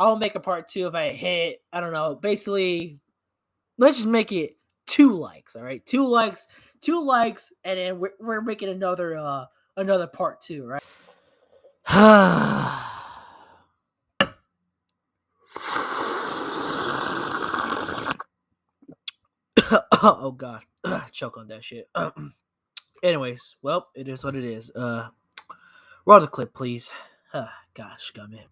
I'll make a part 2 if I hit, I don't know, basically, let's just make it 2 likes, all right? 2 likes, and then we're making another part 2, right? Oh god, choke on that shit. Anyways, well, it is what it is. Roll the clip, please. Gosh, got me.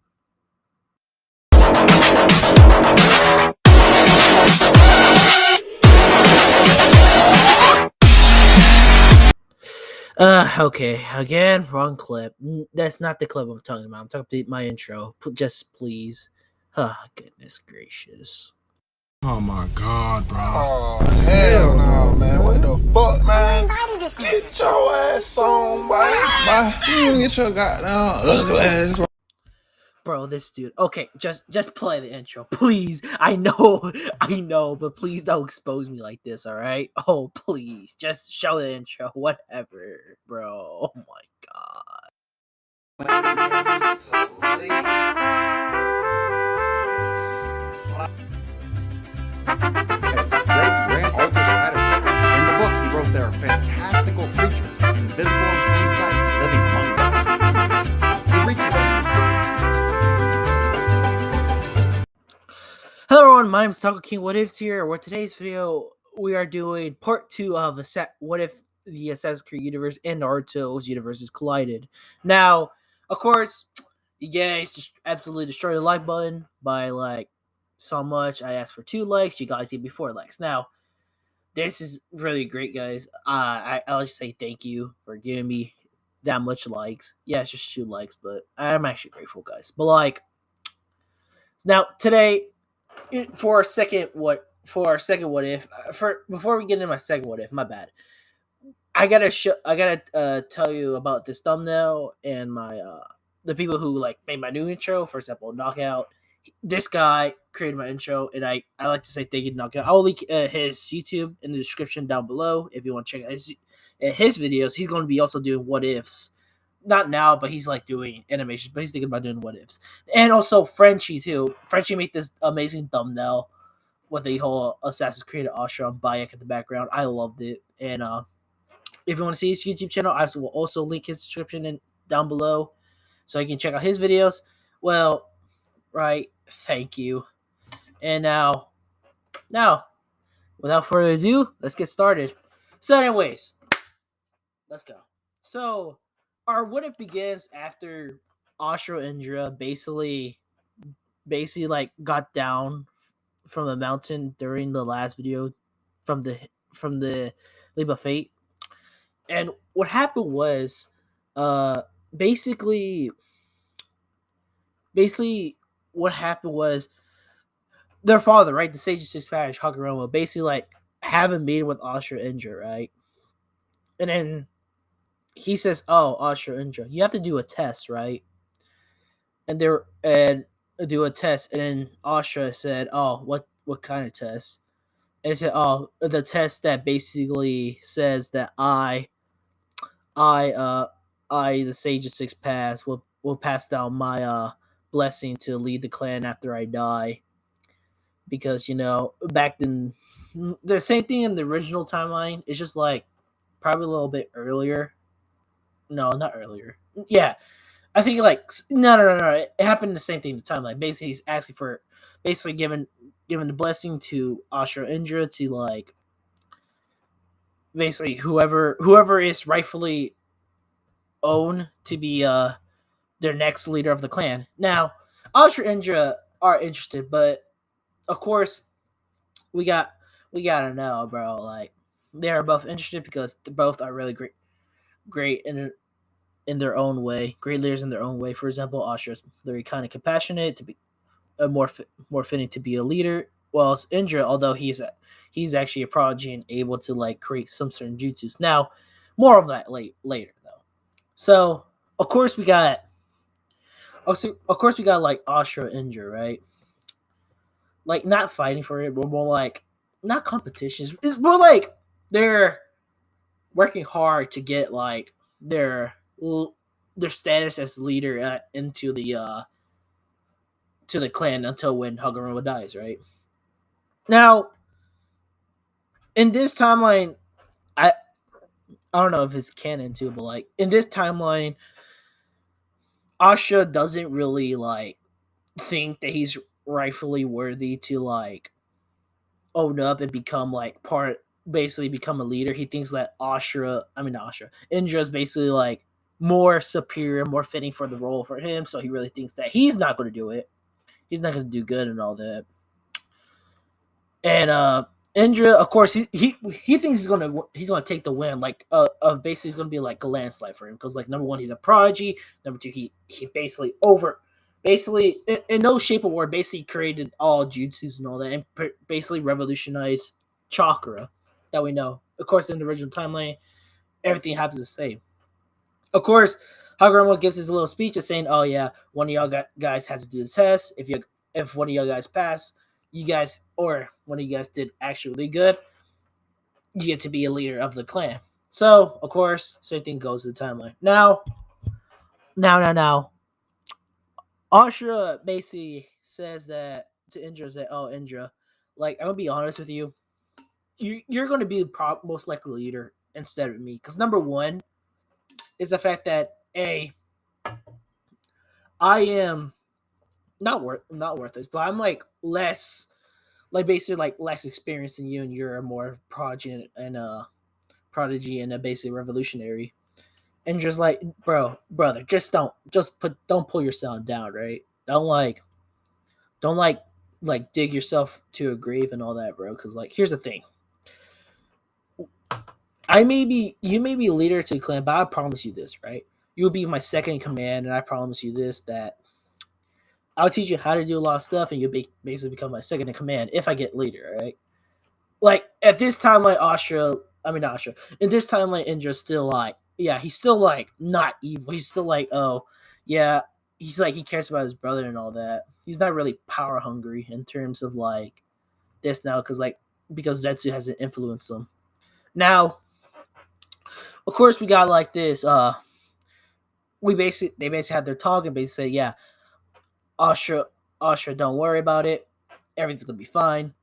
Okay, again, wrong clip. That's not the clip I'm talking about. I'm talking about my intro. Just please. Goodness gracious. Oh my god, bro. Oh, hell no, man. What the fuck, man? Get your ass on, boy. You get your goddamn ugly ass on. Bro, this dude. Okay, just play the intro, please. I know, but please don't expose me like this, all right? Oh, please, just show the intro, whatever, bro. Oh my god. Great Arthur Spider. In the book, he wrote there are fantastical creatures, invisible in plain sight, living among them. He reaches out. Hello everyone, my name is Taco King What Ifs here, where today's video we are doing part 2 of the What If the Assassin's Creed universe and Naruto's universes collided. Now, of course, you guys just absolutely destroy the like button by like so much. I asked for 2 likes, you guys gave me 4 likes. Now, this is really great, guys. I like to say thank you for giving me that much likes. Yeah, it's just 2 likes, but I'm actually grateful, guys. But like, now today for our second what if before we get into my second what if, my bad, I gotta tell you about this thumbnail and my the people who like made my new intro. For example, Knockout. This guy created my intro, and I like to say thank you to Knockout. I'll link his YouTube in the description down below if you want to check out his videos. He's going to be also doing what ifs, not now, but he's like doing animations, but he's thinking about doing what ifs. And also Frenchie too. Frenchie made this amazing thumbnail with the whole Assassin's Creed Astra and Bayek in the background. I loved it. And if you want to see his YouTube channel, I will also link his description down below so you can check out his videos. Well, right, thank you. And now, without further ado, let's get started. So anyways, let's go. So our what if begins after Ashura Indra basically like got down from the mountain during the last video from the Leap of Fate. And what happened was uh basically what happened was their father, right, the Sage of Six Parish, Hagoromo, basically like have a meeting with Ashura Indra, right? And then he says, "Oh, Ashura Indra, you have to do a test, right?" And do a test, and then Ashura said, "Oh, what kind of test?" And he said, "Oh, the test that basically says that I, the Sage of Six Paths, will pass down my blessing to lead the clan after I die." Because back then, the same thing in the original timeline. It's just like probably a little bit earlier. No, not earlier. Yeah, I think like no. It happened the same thing in the timeline. Basically, he's asking for basically giving the blessing to Ashura Indra to like basically whoever is rightfully owned to be their next leader of the clan. Now, Ashura Indra are interested, but of course we gotta know, bro. Like they are both interested because they both are really great in their own way, great leaders in their own way. For example, Ashura's very kind of compassionate to be more fitting to be a leader. Whilst Indra, although he's actually a prodigy and able to like create some certain jutsus. Now, more of that later though. So of course we got like Ashura Indra, right? Like not fighting for it, but more like not competitions. It's more like they're working hard to get like their status as leader into the to the clan until when Hagoromo dies, right? Now, in this timeline, I I don't know if it's canon too, but like in this timeline, Asha doesn't really like think that he's rightfully worthy to like own up and become like part, basically become a leader. He thinks that not Ashra, Indra is basically like more superior, more fitting for the role for him. So he really thinks that he's not going to do it. He's not going to do good and all that. And Indra, of course, he thinks he's gonna take the win. Like basically, it's gonna be like a landslide for him because like number one, he's a prodigy. Number two, he basically in no shape or form basically created all jutsus and all that, and basically revolutionized chakra that we know. Of course, in the original timeline, everything happens the same. Of course, Hagoromo gives his little speech of saying, "Oh yeah, one of y'all guys has to do the test. If one of y'all guys pass, you guys or one of you guys did actually good, you get to be a leader of the clan." So, of course, same thing goes to the timeline. Now, Ashura basically says that to Indra that, "Oh, Indra, like I'm gonna be honest with you, you're gonna be the most likely leader instead of me, because number one is the fact that I am not worthless, but I'm like less like basically like less experienced than you, and you're a more prodigy and a basically revolutionary." And just like, brother, just don't pull yourself down, right? Don't dig yourself to a grave and all that, bro. Because like, here's the thing: you may be leader to the clan, but I promise you this, right? You'll be my second in command, and I promise you this, that I'll teach you how to do a lot of stuff, and basically become my second in command if I get leader, right? Like at this time, like not Asha. In this time, like Indra's still like, yeah, he's still like not evil. He's still like, oh, yeah, he's like he cares about his brother and all that. He's not really power hungry in terms of like this now, because Zetsu hasn't influenced him. Now, of course, we got like this. They basically had their talk and basically say, yeah, Asha, don't worry about it. Everything's gonna be fine.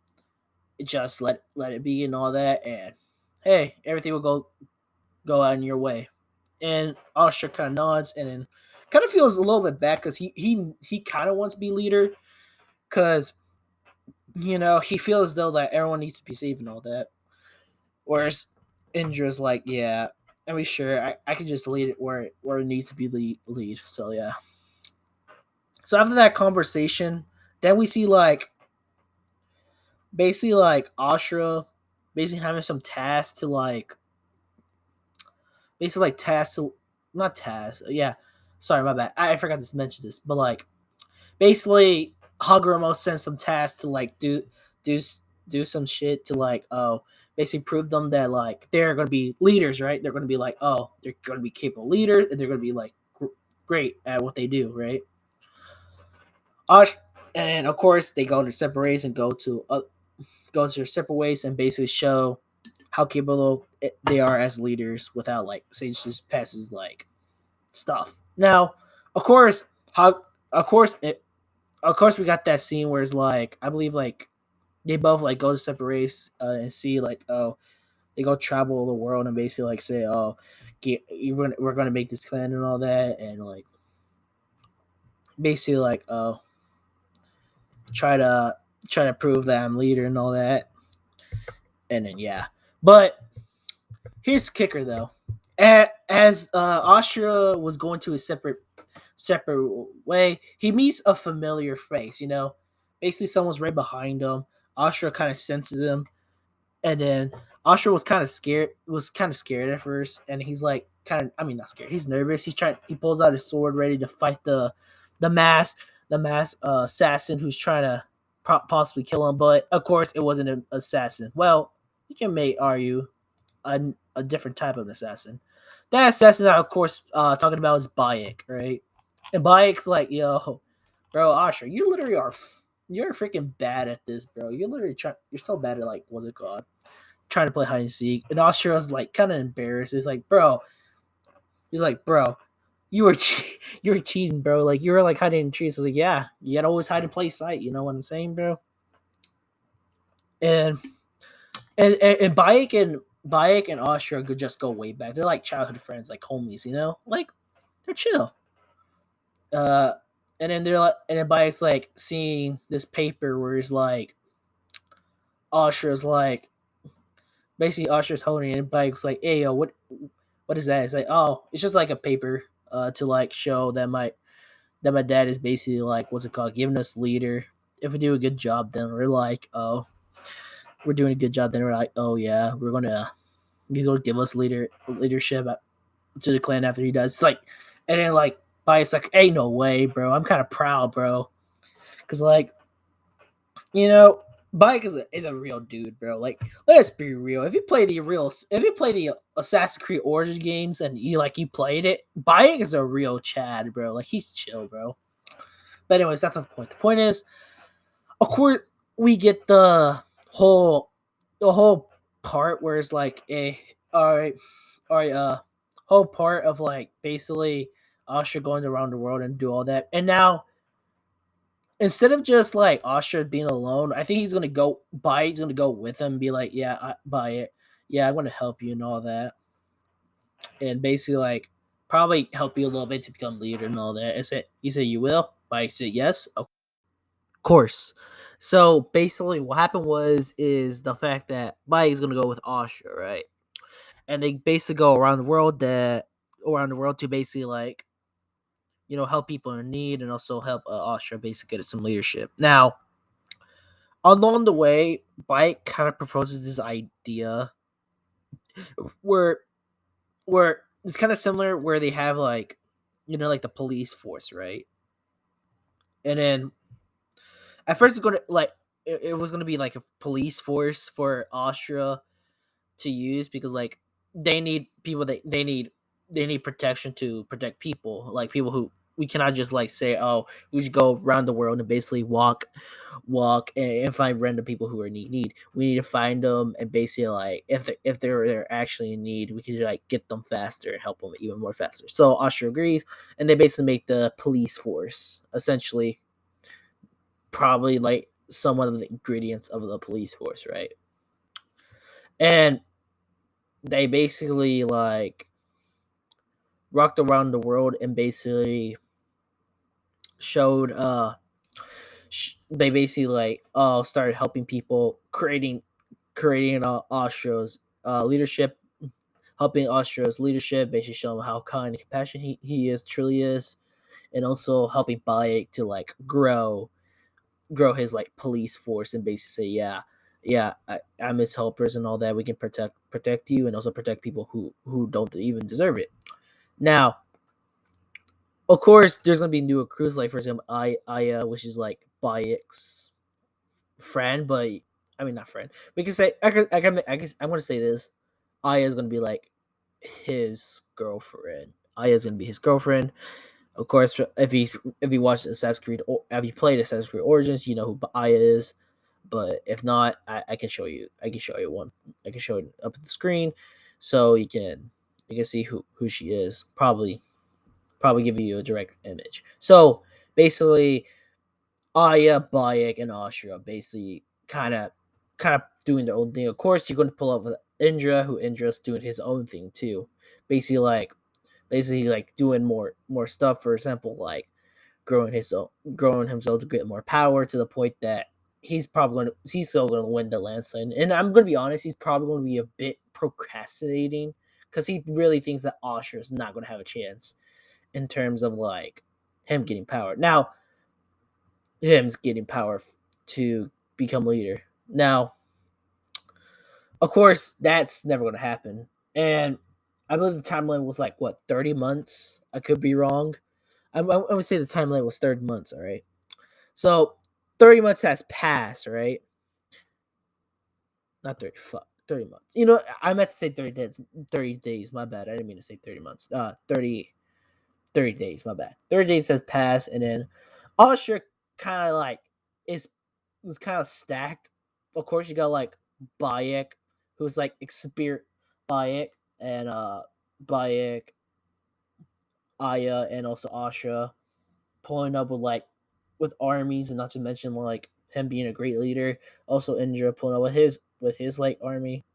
Just let it be and all that, and hey, everything will go out in your way. And Asha kind of nods and then kind of feels a little bit bad because he kind of wants to be leader because he feels as though that everyone needs to be safe and all that. Whereas Indra's like, yeah, I'm sure I can just lead it where it needs to be lead. So yeah. So after that conversation, then we see like basically like Ashra basically having some tasks to like basically like tasks to not tasks. Yeah, sorry, my bad. I forgot to mention this, but like basically Hagoromo sends some tasks to like do do some shit to like basically prove them that like they're gonna be leaders, right? They're gonna be like, oh, they're gonna be capable leaders, and they're gonna be like great at what they do, right? Ash, and of course they go to separate ways and go to their separate ways and basically show how capable they are as leaders without like Sage just passes like stuff. Now, of course, how of course we got that scene where it's like I believe like they both like go to separate race and see like oh they go travel the world and basically like say oh we're gonna make this clan and all that and like basically like oh try to prove that I'm leader and all that and then yeah but here's the kicker though. As Ashura was going to a separate way, he meets a familiar face. Basically someone's right behind him. Ashura kind of senses him, and then Ashura was kind of scared. Was kind of scared at first, and he's like, not scared. He's nervous. He pulls out his sword, ready to fight the mass assassin who's trying to possibly kill him. But of course, it wasn't an assassin. Well, you can argue a different type of assassin. That assassin, of course, talking about is Bayek, right? And Bayek's like, yo, bro, Asher, you're freaking bad at this, bro. You're so bad at like, what's it called? Trying to play hide and seek. And Asher was like, kind of embarrassed. He's like, bro, you were cheating, bro. Like you were like hiding in trees. I was like, yeah, you gotta always hide in plain sight. You know what I'm saying, bro? And and Bayek and Austria could just go way back. They're like childhood friends, like homies. You know, like they're chill. Uh, and then they're like, and then Bayek's like seeing this paper where he's like, Austria's like, basically Austria's holding it, and Bayek's like, hey yo, what is that? It's like, oh, it's just like a paper, to like show that my dad is basically like, what's it called, giving us leader. If we do a good job, then we're like, oh, we're doing a good job. Then we're like, oh yeah, he's gonna give us leadership to the clan after he does. It's like, and then like Bayek's like, hey, no way, bro. I'm kind of proud, bro, because like, you know, Bayek is a real dude, bro. Like, let's be real. If you play the Assassin's Creed Origins games and you played it, Bayek is a real Chad, bro. Like, he's chill, bro. But anyways, that's not the point. The point is, of course, we get the whole part where it's like a all right, whole part of like basically Usher going around the world and do all that, and now instead of just like Osher being alone, I think he's gonna go buy. He's gonna go with him, and be like, "Yeah, I buy it. Yeah, I want to help you and all that," and basically like probably help you a little bit to become leader and all that. He said, "You will." I said, "Yes, of course." So basically, what happened is the fact that Mike is gonna go with Osher, right? And they basically go around the world to basically like help people in need and also help Osher basically get some leadership. Now, along the way, Bike kind of proposes this idea where it's kind of similar where they have like like the police force, right? And then at first it's gonna like it was gonna be like a police force for Austria to use because like they need people that they need protection to protect people, like people who we cannot just like say, oh, we should go around the world and basically walk and find random people who are in need. We need to find them and basically like if they're actually in need, we can like get them faster and help them even more faster. So Austria agrees, and they basically make the police force essentially probably like some of the ingredients of the police force, right? And they basically like rocked around the world and basically showed they basically like started helping people creating Austria's leadership, helping Austria's leadership, basically showing how kind and compassionate he is truly is, and also helping Bayek to like grow his like police force and basically say, yeah, I'm his helpers and all that. We can protect you and also protect people who don't even deserve it. Now, of course, there's gonna be new recruits, like for example, Aya, which is like Bayek's friend, but I mean not friend. We can say I guess I'm gonna say this. Aya is gonna be like his girlfriend. Aya is gonna be his girlfriend. Of course, if he watched Assassin's Creed or if you played Assassin's Creed Origins, you know who Aya is. But if not, I can show you. I can show you one. I can show it up at the screen, so you can see who she is. Probably give you a direct image. So basically, Aya, Bayek, and Austria basically kind of doing their own thing. Of course, you're going to pull up with Indra, who Indra's doing his own thing too. Basically, like doing more stuff. For example, like growing himself to get more power to the point that he's still gonna win the landslide. And I'm gonna be honest, he's probably gonna be a bit procrastinating because he really thinks that Austria is not gonna have a chance in terms of like him getting power. Now, him's getting power to become leader. Now, of course, that's never going to happen. And I believe the timeline was like what 30 months. I could be wrong. I would say the timeline was 30 months. All right. So 30 months has passed, right? Not 30. Fuck. 30 months. I meant to say 30 days. 30 days. My bad. I didn't mean to say 30 months. 30 days, my bad. 30 days has passed, and then Austria kind of like is kind of stacked. Of course, you got like Bayek, who's like Bayek and Bayek Aya and also Asha pulling up with armies, and not to mention like him being a great leader. Also Indra pulling up with his like army.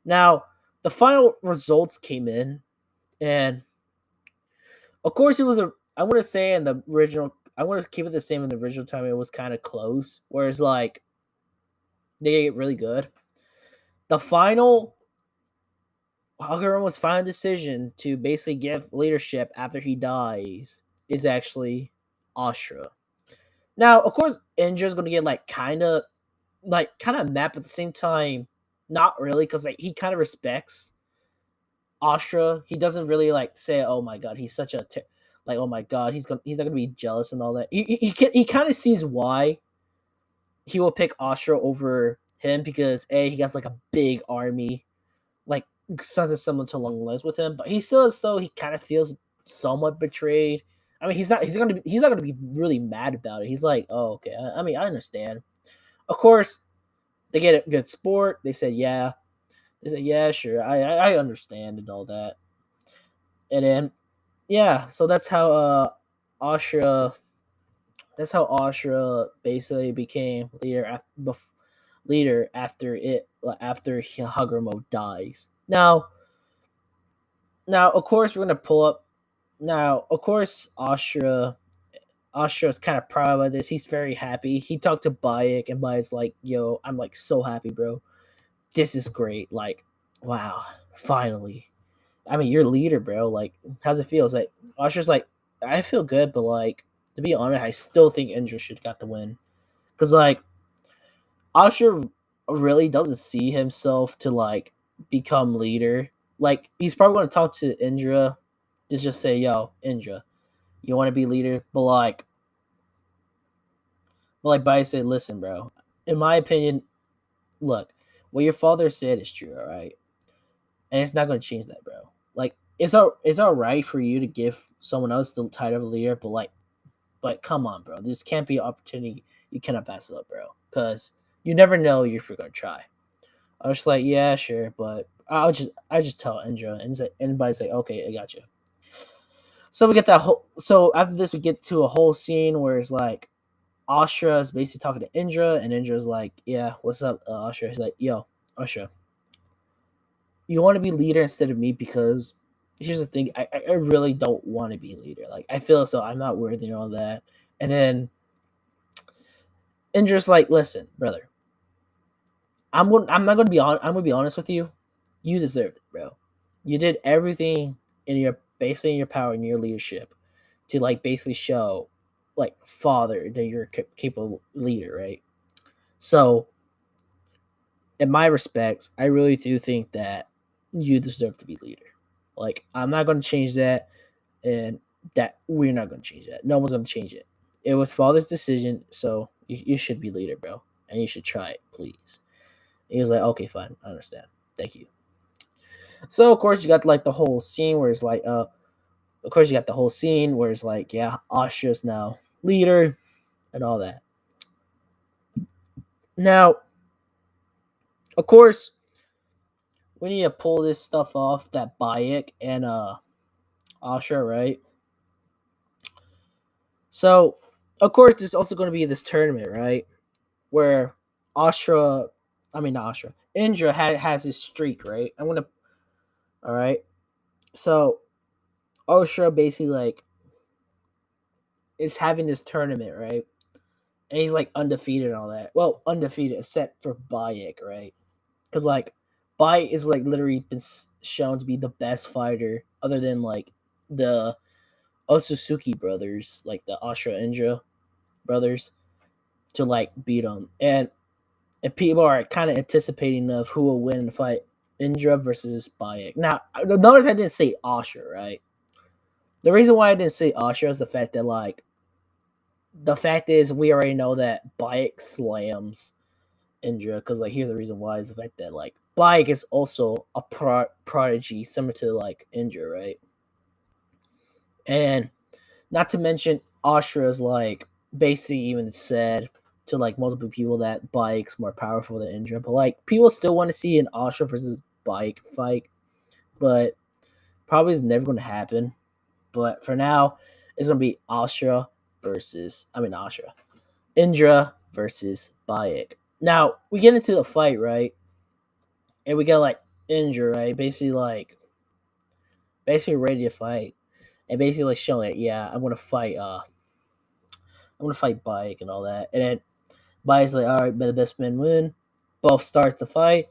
Now the final results came in, and of course it was a. I want to say in the original. I want to keep it the same in the original time. It was kind of close, whereas like they get really good. The final Hagoromo's final decision to basically give leadership after he dies is actually Ashura. Now, of course, Indra's gonna get kind of mad, but at the same time, not really, because like he kind of respects Ashura. He doesn't really like say, "Oh my god, he's such a like, oh my god, he's not gonna be jealous and all that." He kind of sees why he will pick Ashura over him because he has like a big army, like something similar to Long Lives with him, but he still as though he kind of feels somewhat betrayed. I mean, he's not gonna be really mad about it. He's like, oh okay. I mean, I understand. Of course, they get a good sport. They said yeah. They said yeah, sure. I understand and all that. And then yeah, so Ashura. That's how Ashura basically became leader after Hagoromo dies. Now, of course, we're gonna pull up. Now, of course, Ashura's kind of proud of this. He's very happy. He talked to Bayek, and Bayek's like, "Yo, I'm like so happy, bro. This is great. Like, wow, finally. I mean, you're leader, bro. Like, how's it feel?" It's like Ashura's like, "I feel good, but like, to be honest, I still think Indra should got the win because like Ashura really doesn't see himself to like become leader. Like, he's probably going to talk to Indra to just say, "Yo, Indra, you want to be leader?" But like, Bai said, "Listen, bro. In my opinion, look, what your father said is true, all right, and it's not going to change that, bro. Like, it's all right for you to give someone else the title of leader, but come on, bro. This can't be an opportunity you cannot pass up, bro. Because you never know if you're gonna try." I was just like, yeah, sure, but I just tell Indra, and anybody's like, okay, I got you. So we get that whole. So after this, we get to a whole scene where it's like Ashura is basically talking to Indra, and Indra's like, "Yeah, what's up, Ashura?" He's like, "Yo, Ashura, you want to be leader instead of me because here's the thing, I really don't want to be leader. Like, I feel as though I'm not worthy and all that." And then Indra's like, "Listen, brother, I'm not gonna be on. I'm gonna be honest with you. You deserved it, bro. You did everything in your basically in your power and your leadership to like basically show like father that you're a capable leader, right? So, in my respects, I really do think that you deserve to be leader. Like, I'm not gonna change that, and that we're not gonna change that. No one's gonna change it. It was father's decision, so you should be leader, bro, and you should try it, please." He was like, "Okay, fine, I understand. Thank you." So of course you got like the whole scene where it's like, of course you got the whole scene where it's like, yeah, Asha's now leader and all that. Now, of course, we need to pull this stuff off that Bayek and Asha, right? So, of course, there's also going to be this tournament, right? Where Ashra, I mean not Ashra, Indra has his streak, right? All right. So Ashra basically like is having this tournament, right? And he's like undefeated and all that. Well, undefeated except for Bayek, right? Because like Bayek is like literally been shown to be the best fighter, other than like the Otsutsuki brothers, like the Ashra Indra brothers, to like beat him. And people are kind of anticipating of who will win in the fight, Indra versus Bayek. Now, notice I didn't say Ashra, right? The reason why I didn't say Ashra is the fact that like the fact is we already know that Bayek slams Indra, because like here's the reason why is the fact that like Bayek is also a prodigy similar to like Indra, right? And not to mention Ashra is like basically even said to like multiple people that Bayek's more powerful than Indra, but like people still want to see an Ashra versus Bayek fight, but probably is never going to happen. But for now, it's gonna be Indra versus Bayek. Now we get into the fight, right? And we got like Indra, right? Basically ready to fight. And basically like showing it, yeah, I'm gonna fight Bayek and all that. And then Bayek's like, alright, may the best man win. Both start to fight.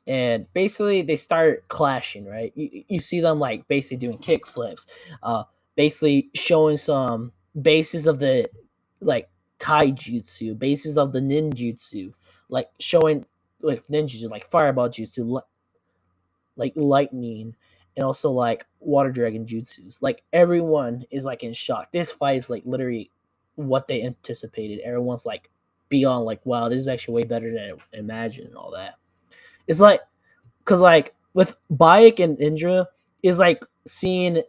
And basically they start clashing, right? You see them like basically doing kick flips, basically showing some bases of the like taijutsu, bases of the ninjutsu, like showing like ninjutsu, like fireball jutsu, like lightning, and also like water dragon jutsus. Like everyone is like in shock. This fight is like literally what they anticipated. Everyone's like beyond like, wow, this is actually way better than I imagined and all that. It's like because like with Bayek and Indra is like seeing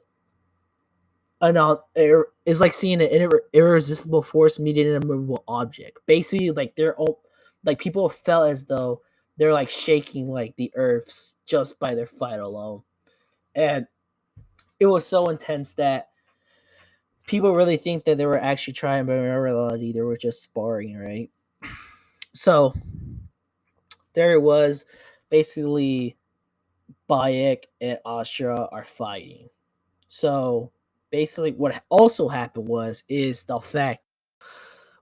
is like seeing an irresistible force meeting an immovable object. Basically, like they're all like people felt as though they're like shaking like the earths just by their fight alone, and it was so intense that people really think that they were actually trying, but in reality, they were just sparring, right? So there it was, basically Bayek and Ashura are fighting. So basically, what also happened is the fact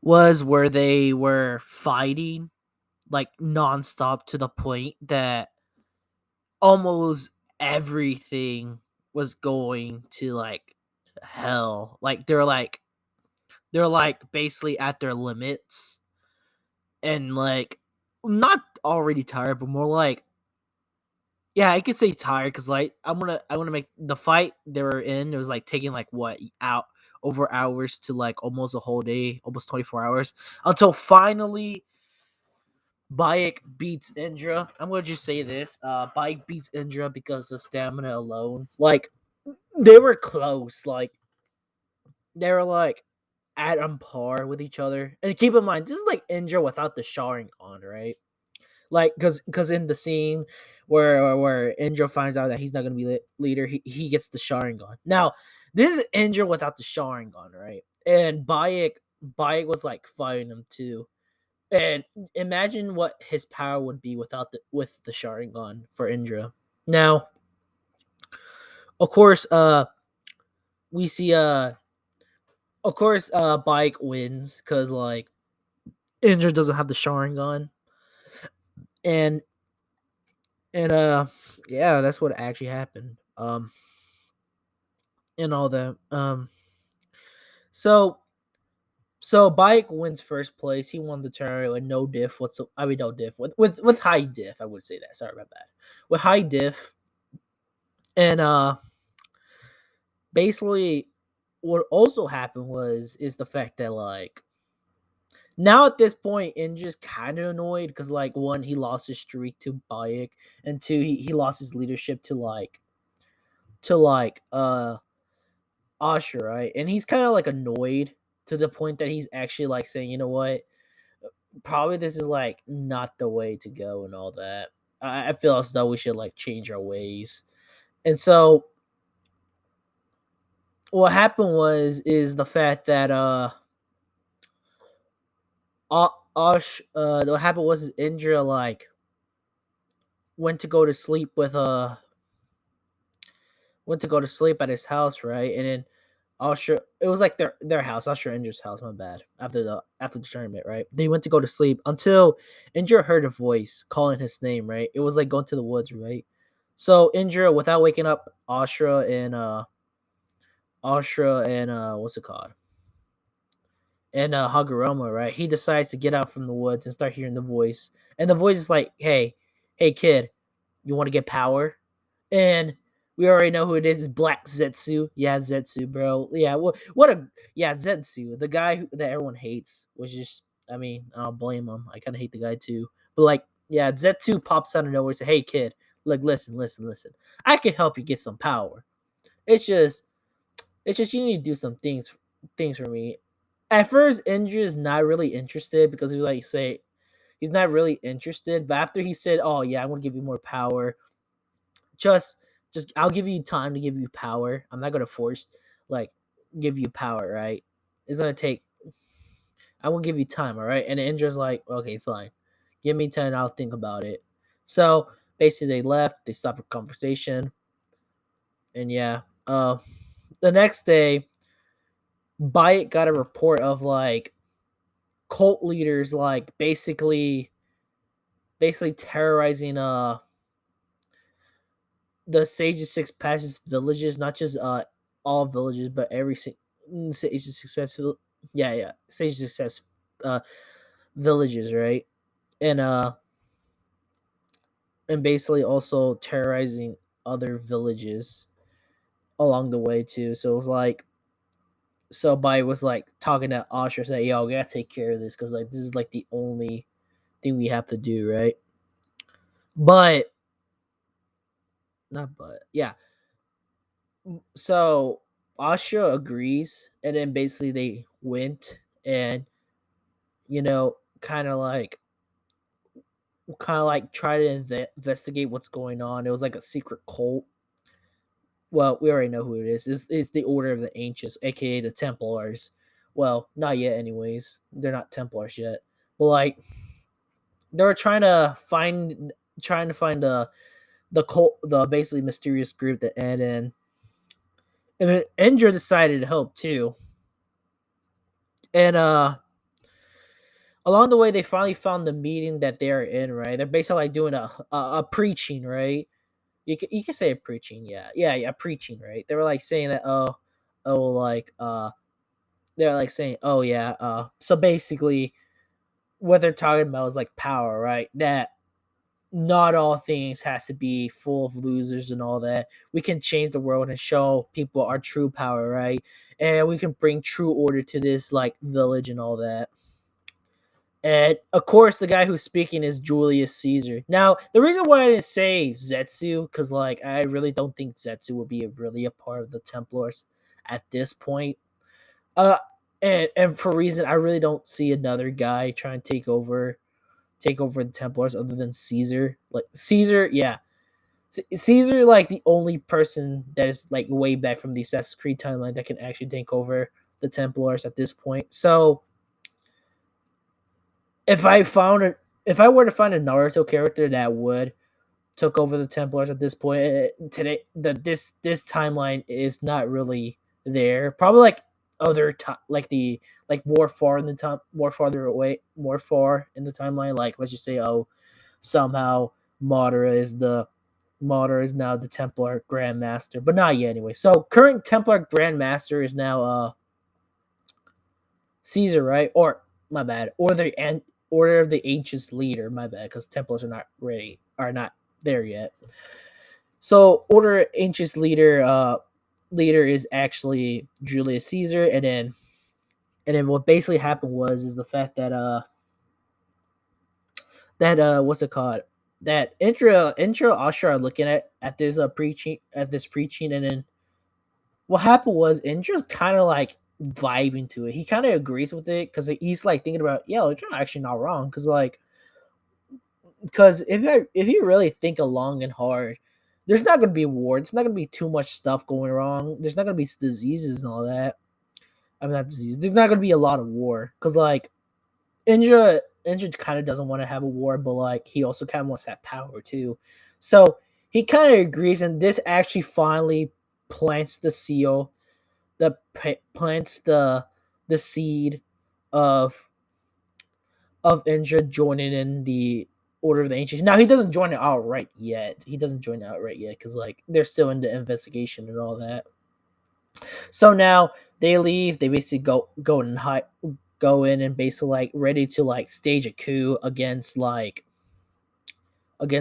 was where they were fighting like nonstop to the point that almost everything was going to like hell. Like they're like basically at their limits and like not already tired, but more like yeah, I could say tired because like I wanna make the fight they were in. It was like taking like what out over hours to like almost a whole day, almost 24 hours until finally Bayek beats Indra. I'm gonna just say this: Bayek beats Indra because of stamina alone. Like they were close. Like they were like at on par with each other. And keep in mind, this is like Indra without the Sharingan, right? Like because in the scene where Indra finds out that he's not gonna be leader, he gets the Sharingan. Now this is Indra without the Sharingan, right? And Bayek was like fighting him too. And imagine what his power would be with the Sharingan for Indra. Now, of course, we see Bayek wins because like Indra doesn't have the Sharingan, and and yeah, that's what actually happened. And all that. So Bayek wins first place. He won the tournament with no diff whatsoever. I mean, no diff with high diff. I would say that. Sorry about that. With high diff, and basically, what also happened is the fact that like now at this point, Indra's kind of annoyed because like one, he lost his streak to Bayek, and two, he lost his leadership to Asher, right? And he's kind of like annoyed to the point that he's actually like saying, you know what, probably this is like not the way to go and all that. I feel as though we should like change our ways. And so what happened is the fact that what happened was Indra like went to go to sleep with went to go to sleep at his house, right? And then Usher, it was like their house, Usher Indra's house. My bad. After the tournament, right? They went to go to sleep until Indra heard a voice calling his name, right? It was like going to the woods, right? So Indra, without waking up Ashra and what's it called? And Hagurama, right? He decides to get out from the woods and start hearing the voice. And the voice is like, hey kid, you want to get power? And we already know who it is. It's Black Zetsu. Yeah, Zetsu, bro. Yeah, Zetsu, the guy that everyone hates, which is, I mean, I don't blame him. I kind of hate the guy too. But like, yeah, Zetsu pops out of nowhere and says, "Hey, kid, like, listen. I can help you get some power. It's just, you need to do some things for me." At first, Indra is not really interested because he like say he's not really interested. But after he said, "Oh yeah, I want to give you more power," just I'll give you time to give you power. I'm not gonna force. like give you power, right? It's gonna take. I will give you time, all right? And Indra's like, okay, fine, give me 10, I'll think about it. So basically, they left. They stopped the conversation, and yeah, the next day, Byte got a report of like cult leaders, like basically terrorizing the Sages Six Passes villages, not just all villages, but every Sages Six yeah, Sages Six uh villages, right? And and basically also terrorizing other villages along the way too. So it was like, so Bai was like talking to Asher, saying, "Yo, we gotta take care of this because like this is like the only thing we have to do, right?" But not but yeah. So Asha agrees, and then basically they went and kind of like try to investigate what's going on. It was like a secret cult. Well, we already know who it is. It's the Order of the Ancients, aka the Templars. Well, not yet, anyways. They're not Templars yet, but like they were trying to find the cult, the basically mysterious group that and then Indra decided to help too. And along the way, they finally found the meeting that they're in. Right, they're basically like doing a preaching. Right, you can say a preaching. Yeah, preaching. Right, they were like saying that like they're like saying, oh yeah, so basically what they're talking about is like power, right? That not all things has to be full of losers and all that. We can change the world and show people our true power, right? And we can bring true order to this like village and all that. And of course, the guy who's speaking is Julius Caesar. Now, the reason why I didn't say Zetsu, because like I really don't think Zetsu would be really a part of the Templars at this point. Uh, and for a reason, I really don't see another guy trying to take over the Templars other than Caesar. Like Caesar, yeah, Caesar, like the only person that is like way back from the Assassin's Creed timeline that can actually take over the Templars at this point. So if I found a, if I were to find a Naruto character that would took over the Templars at this point today, this timeline is not really there. Probably like other like the like more far in the time, more farther away, more far in the timeline. Like let's just say, oh, somehow Madara is now the Templar Grandmaster, but not yet anyway. So current Templar Grandmaster is now Caesar, right? Or my bad, or the Order of the Ancients leader. My bad, because Templars are not there yet. So Order Ancients leader is actually Julius Caesar, and then what basically happened was is the fact that what's it called, that intro Usher are looking at this preaching, and then what happened was Indra's kind of like vibing to it. He kind of agrees with it because he's like thinking about, yo, you're actually not wrong. Because if you really think long and hard, there's not gonna be war. It's not gonna be too much stuff going wrong. There's not gonna be diseases and all that. I mean, not disease. There's not gonna be a lot of war because like Indra kind of doesn't want to have a war, but like he also kind of wants that power too. So he kind of agrees, and this actually finally plants the seal, plants the seed of Indra joining in the Order of the Ancients. Now he doesn't join it outright yet. He doesn't join it outright yet because like they're still in the investigation and all that. So now they leave. They basically go in and basically like ready to like stage a coup against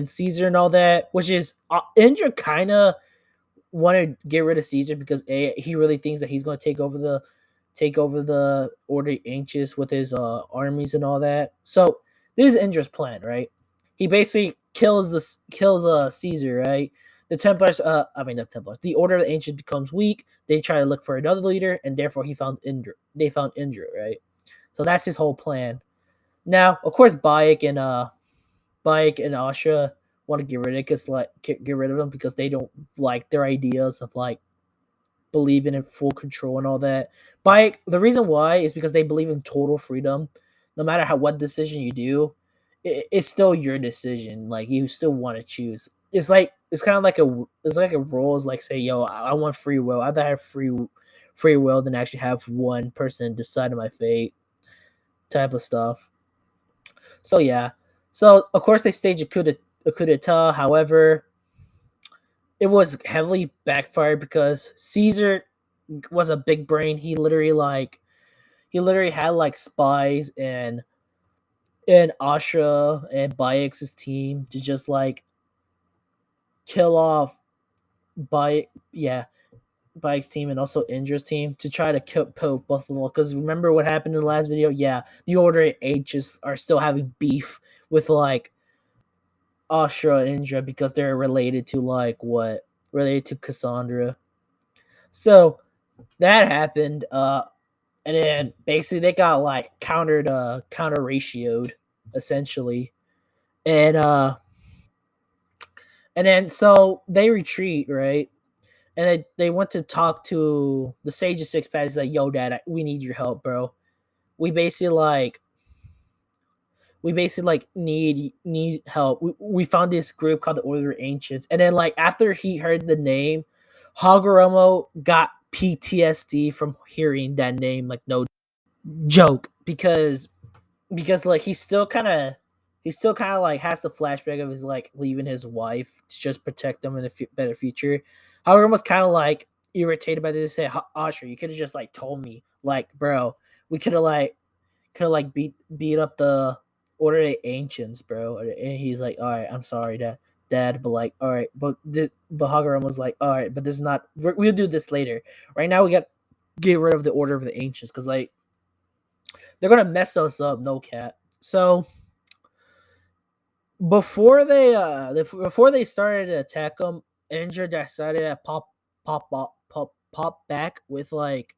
Caesar and all that, which is Indra kind of want to get rid of Caesar because he really thinks that he's going to take over the Order Ancients with his armies and all that. So this is Indra's plan, right? He basically kills Caesar, right? The Templars, I mean the Templars, the Order of the Ancients becomes weak. They try to look for another leader, and therefore he found Indra. They found Indra, right? So that's his whole plan. Now, of course, Bayek and Asha want to get rid of him because they don't like their ideas of like believe in full control and all that. By the reason why is because they believe in total freedom. No matter what decision you do, it's still your decision. Like you still want to choose. It's kind of like a rule. Is like say, yo, I want free will. I'd rather have free will than actually have one person decide on my fate, type of stuff. So yeah. So of course they staged a coup d'état. However, it was heavily backfired because Caesar was a big brain. He literally had like spies and Asha and Bayex's team to just like kill off by yeah Bayek's team and also Indra's team to try to kill both of them. Because remember what happened in the last video? Yeah, the Order H's are still having beef with like Asha and Indra because they're related to like what related to Cassandra. So that happened. And then basically they got like counter ratioed essentially. And then so they retreat, right? And they went to talk to the Sage of Six Paths. Like, yo, Dad, we need your help, bro. We basically like need help. We found this group called the Order of Ancients, and then like after he heard the name, Hagoromo got PTSD from hearing that name. Like no joke, because like he still kind of like has the flashback of his like leaving his wife to just protect them in a better future. However, was kind of like irritated by this. Say, Osher, you could have just like told me, like, bro, we could have like beat up the Order of the Ancients, bro. And he's like, all right, I'm sorry, dad, but like, all right, but Hagoromo was like, all right, but this is not. We'll do this later. Right now, we got get rid of the Order of the Ancients because like they're gonna mess us up, no cat. So before they started to attack him, Indra decided to pop back with like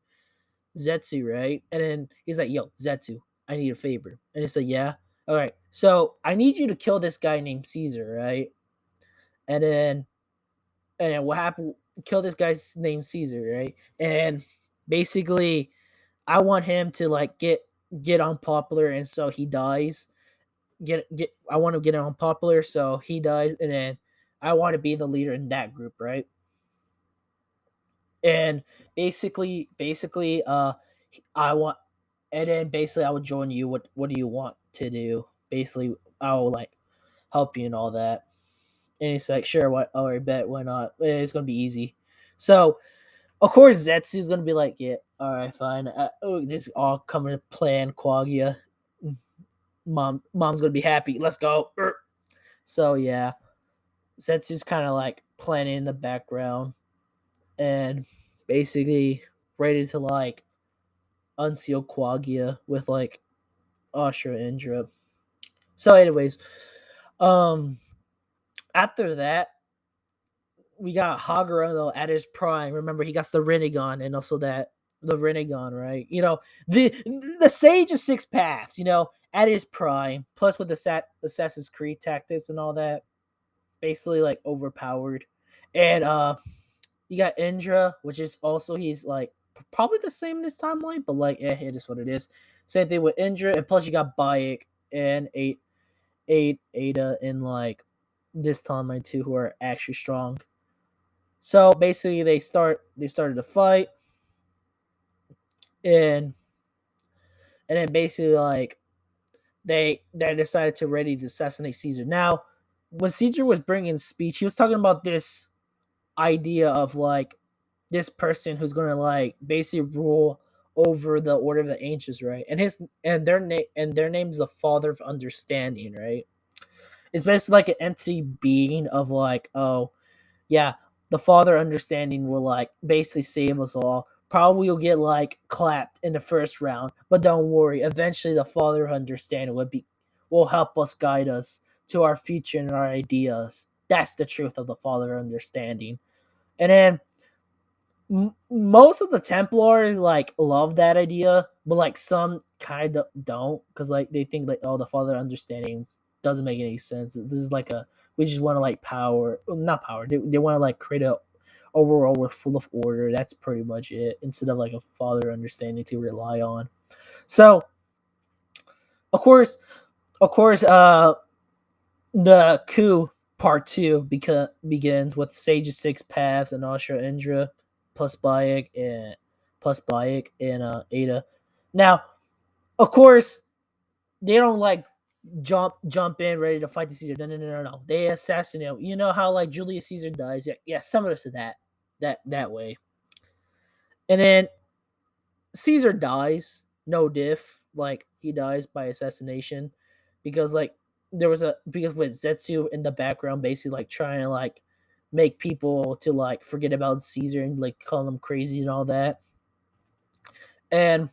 Zetsu, right? And then he's like, "Yo, Zetsu, I need a favor." And he said, "Yeah, all right. So I need you to kill this guy named Caesar, right?" And then what happened? Kill this guy named Caesar, right? And basically, I want him to like get unpopular, and so he dies. Get I want to get unpopular, so he dies, and then I want to be the leader in that group, right? And basically, I want, and then basically I will join you. What do you want to do? Basically, I will like help you and all that. And he's like, sure, what? All right, bet, why not? It's gonna be easy. So of course Zetsu's gonna be like, yeah, all right, fine. This is all coming to plan, Quagia. Mom's gonna be happy. Let's go. So yeah, Zetsu's kind of like planning in the background and basically ready to like unseal Quagia with like Ashra and Indra. So, anyways, um, after that, we got Hagoromo at his prime. Remember, he got the Rinnegan and also the Rinnegan, right? The Sage of Six Paths. At his prime, plus with the Assassin's Creed tactics and all that, basically like overpowered. And you got Indra, which is also he's like probably the same in this timeline, but like it is what it is. Same thing with Indra, and plus you got Bayek and Ada in like this timeline too, who are actually strong. So basically, they started to fight, and then basically like they decided to ready to assassinate Caesar. Now, when Caesar was bringing speech, he was talking about this idea of like this person who's gonna like basically rule over the Order of the Ancients, right? And their name's the Father of Understanding, right? It's basically like an entity being of like, oh yeah, the Father Understanding will like basically save us all. Probably will get like clapped in the first round, but don't worry. Eventually, the Father of Understanding will help us guide us to our future and our ideas. That's the truth of the Father of Understanding. And then most of the Templar like love that idea, but like some kind of don't, because like they think like, oh, the Father of Understanding doesn't make any sense. This is like we just want to like power, not power. They want to like create overall we're full of order. That's pretty much it. Instead of like a father understanding to rely on. So of course, of course, the coup part two begins with Sage's six paths and Ashra Indra plus Bayek and Ada. Now, of course, they don't like jump in ready to fight the Caesar. No. They assassinate. You know how like Julius Caesar dies? Yeah, similar to that way. And then Caesar dies, no diff. Like he dies by assassination because like because with Zetsu in the background basically like trying to like make people to like forget about Caesar and like call him crazy and all that. And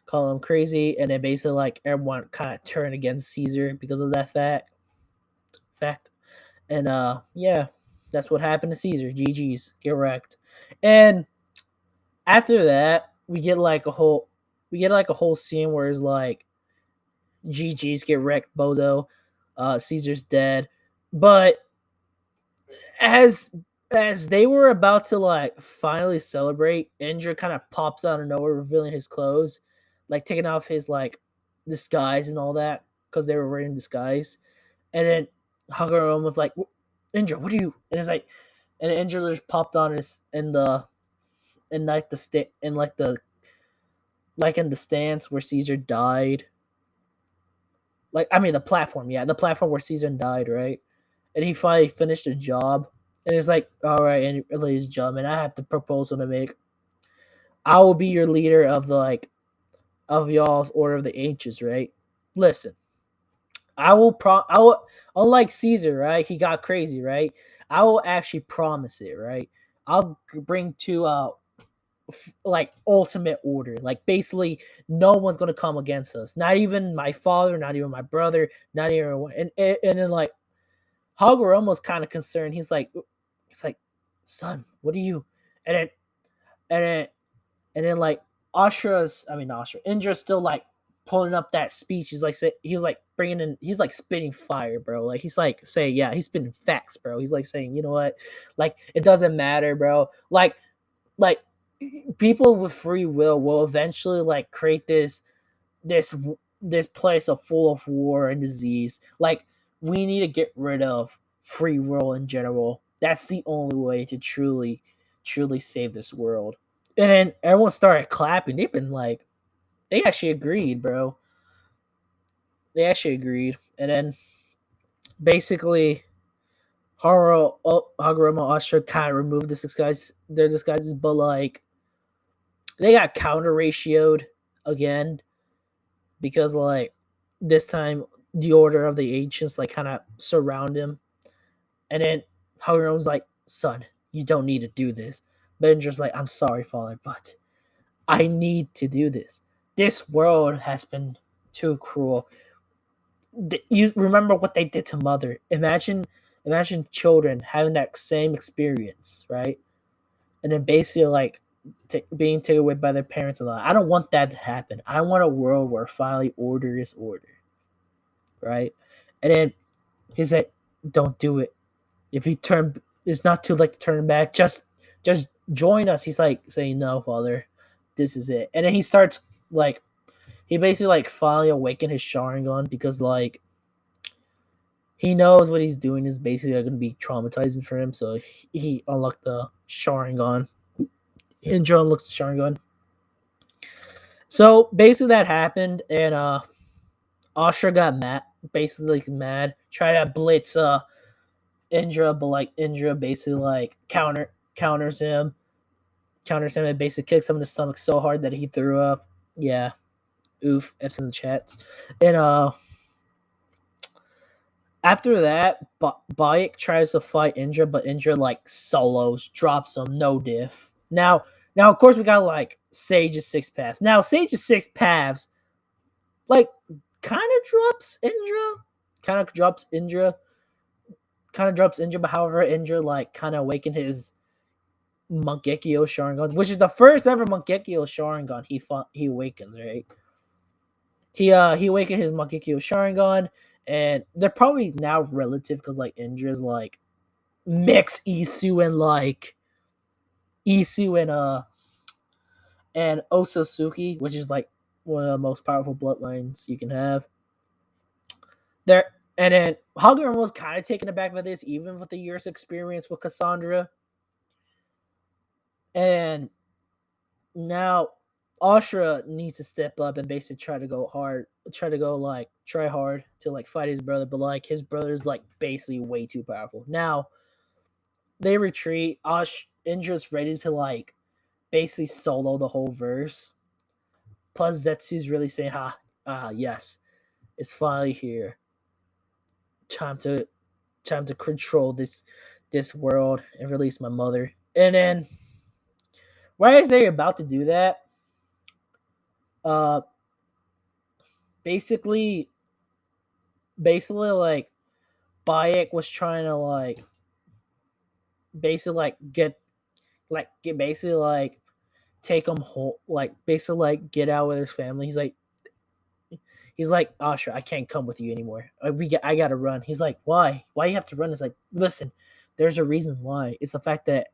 call him crazy and then basically like everyone kind of turned against Caesar because of that fact. And yeah, that's what happened to Caesar. GG's, get wrecked. And after that, we get like a whole scene where it's like GG's get wrecked, Bozo. Caesar's dead. But as as they were about to like finally celebrate, Indra kind of pops out of nowhere, revealing his clothes, like taking off his like disguise and all that because they were wearing disguise. And then Haguro was like, "Indra, what are you?" And it's like, and Indra just popped on his in like the in the stance where Caesar died. Like I mean the platform, yeah, the platform where Caesar died, right? And he finally finished the job. And he's like, all right, and ladies and gentlemen, I have the proposal to make. I will be your leader of the like of y'all's order of the ancients, right? Listen, I will unlike Caesar, right? He got crazy, right? I will actually promise it, right? I'll bring to like ultimate order. Like basically no one's gonna come against us. Not even my father, not even my brother, not even and then like Hogwarts almost kind of concerned. He's like, son, what are you? And then and then and then like Indra's still like pulling up that speech. He was like bringing in, he's like spitting fire, bro. Like he's like saying, yeah, he's spitting facts, bro. He's like saying, you know what, like it doesn't matter, bro. Like people with free will eventually like create this this place of full of war and disease. Like we need to get rid of free will in general. That's the only way to truly save this world. And then everyone started clapping. They've been like, they actually agreed, bro. They actually agreed. And then basically, Hagoromo Astra kind of removed their disguises, but like they got counter ratioed again because like this time the order of the ancients like kind of surround him, and then Hagoromo's like, "Son, you don't need to do this." Bender's like, "I'm sorry, father, but I need to do this. This world has been too cruel. You remember what they did to mother? Imagine children having that same experience, right? And then basically like being taken away by their parents a lot. I don't want that to happen. I want a world where finally order is order, right?" And then he's like, "Don't do it. If you turn, it's not too late to turn back. Just join us." He's like saying, "No, father, this is it." And then he starts like he basically like finally awakened his Sharingan because like he knows what he's doing is basically going to be traumatizing for him. So he unlocked the Sharingan. And Joe unlocks the Sharingan. So basically that happened, and Ashra got mad, basically like, mad, tried to blitz Indra, but like Indra basically like counters him and basically kicks him in the stomach so hard that he threw up. Yeah. Oof, F's in the chats. And after that, Bayek tries to fight Indra, but Indra like solos, drops him, no diff. Now of course we got like Sage's six paths. Now Sage's six paths like kind of drops Indra, but however Indra like kind of awakened his Mangekyo Sharingan, which is the first ever Mangekyo Sharingan he awakens, right? He awakened his Mangekyo Sharingan, and they're probably now relative because like Indra's like mix Isu and like Isu and Osazuki, which is like one of the most powerful bloodlines you can have. There and then Hagura was kind of taken aback by this, even with the years experience with Cassandra. And now Ashura needs to step up and basically try to go hard, try hard to like fight his brother, but like his brother's like basically way too powerful. Now they retreat. Indra's ready to like basically solo the whole verse. Plus Zetsu's really saying, yes, it's finally here. Time to control this world and release my mother. And then right as they're about to do that, uh basically like Bayek was trying to like basically like get basically like take him home, like basically like get out with his family. He's like, Asher, I can't come with you anymore. I gotta run. He's like, why? Why you have to run? It's like, listen, there's a reason why. It's the fact that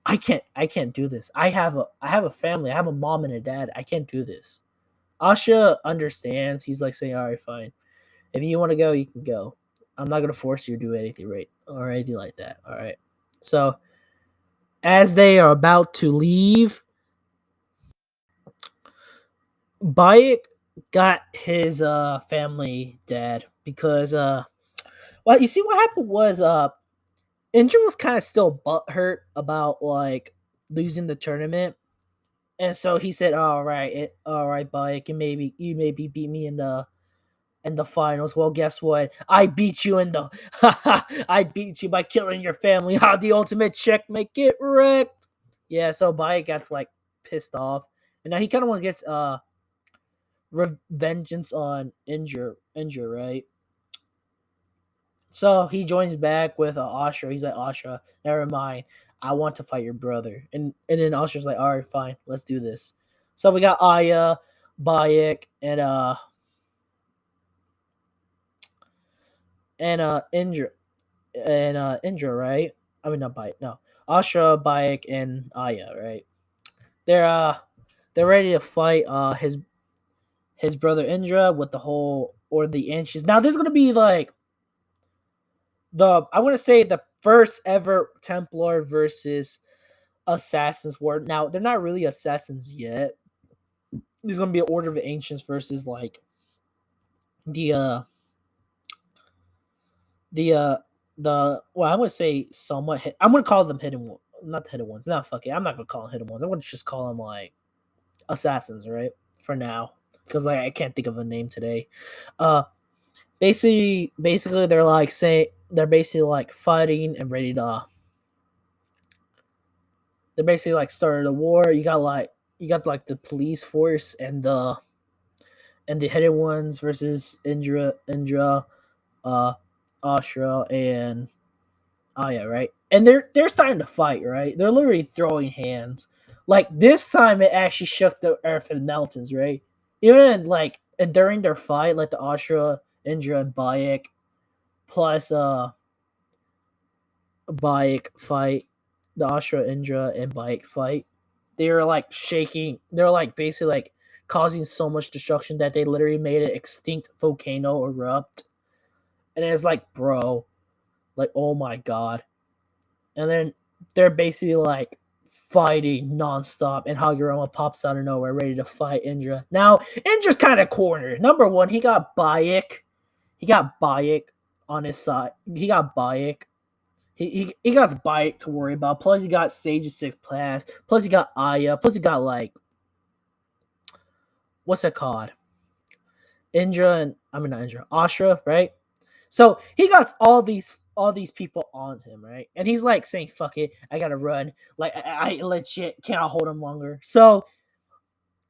I can't do this. I have a family. I have a mom and a dad. I can't do this. Asha understands. He's like saying, all right, fine. If you want to go, you can go. I'm not gonna force you to do anything right or anything like that. All right. So as they are about to leave, Bayek got his family dead because well, you see what happened was Indra was kind of still butthurt about like losing the tournament. And so he said, all right, Bayek, you maybe beat me in the finals. Well, guess what? I beat you in the I beat you by killing your family. How the ultimate checkmate, get wrecked. Yeah, so Bayek gets like pissed off. And now he kind of want to get vengeance on Injure, right? So he joins back with Ashra. He's like, Ashra, never mind. I want to fight your brother. And then Ashra's like, all right, fine, let's do this. So we got Aya, Bayek, and Indra Indra, right? I mean not Bayek, no. Ashra, Bayek, and Aya, right? They're uh they're ready to fight his brother Indra with the whole or the inches. Now there's gonna be like I want to say the first ever Templar versus Assassins war. Now they're not really assassins yet. There's gonna be an Order of the Ancients versus like the uh the well, I would say somewhat. I'm gonna call them hidden, not the hidden ones. No, fuck it. I'm not gonna call them hidden ones. I'm gonna just call them like assassins, right? For now, because like I can't think of a name today. Uh, basically they're basically like fighting and ready to. They're basically like started a war. You got like the police force and the hidden ones versus Indra, uh, Ashra, and Aya, right? And they're starting to fight, right? They're literally throwing hands. Like this time, it actually shook the earth and mountains, right? Even like and during their fight, like the Ashra, Indra, and Bayek, plus Bayek fight, the Ashra, Indra, and Bayek fight. They were like shaking. They're like basically like causing so much destruction that they literally made an extinct volcano erupt. And it's like, bro, like oh my god. And then they're basically like fighting nonstop, and Hagurama pops out of nowhere ready to fight Indra. Now Indra's kind of cornered. Number one, he got Bayek. He got Bayek on his side. He got Bayek. He got Bayek to worry about. Plus he got Sage 6 Plus. Plus he got Aya. Plus he got like what's it called? Indra and I mean not Indra, Ashra, right? So he got all these people on him, right? And he's like saying, "Fuck it, I gotta run. Like I legit cannot hold him longer." So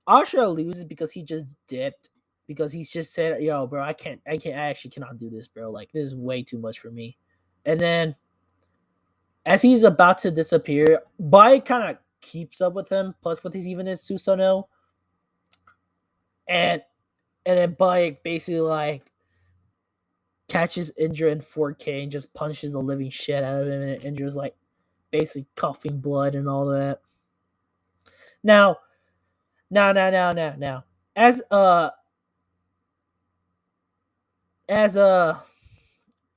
Ashra loses because he just dipped because he's just said, "Yo, bro, I actually cannot do this, bro. Like this is way too much for me." And then as he's about to disappear, Bai kind of keeps up with him. Plus, with his even his Susanoo, and then Bai basically like catches Indra in 4K and just punches the living shit out of him, and Indra's like basically coughing blood and all that. Now, now, as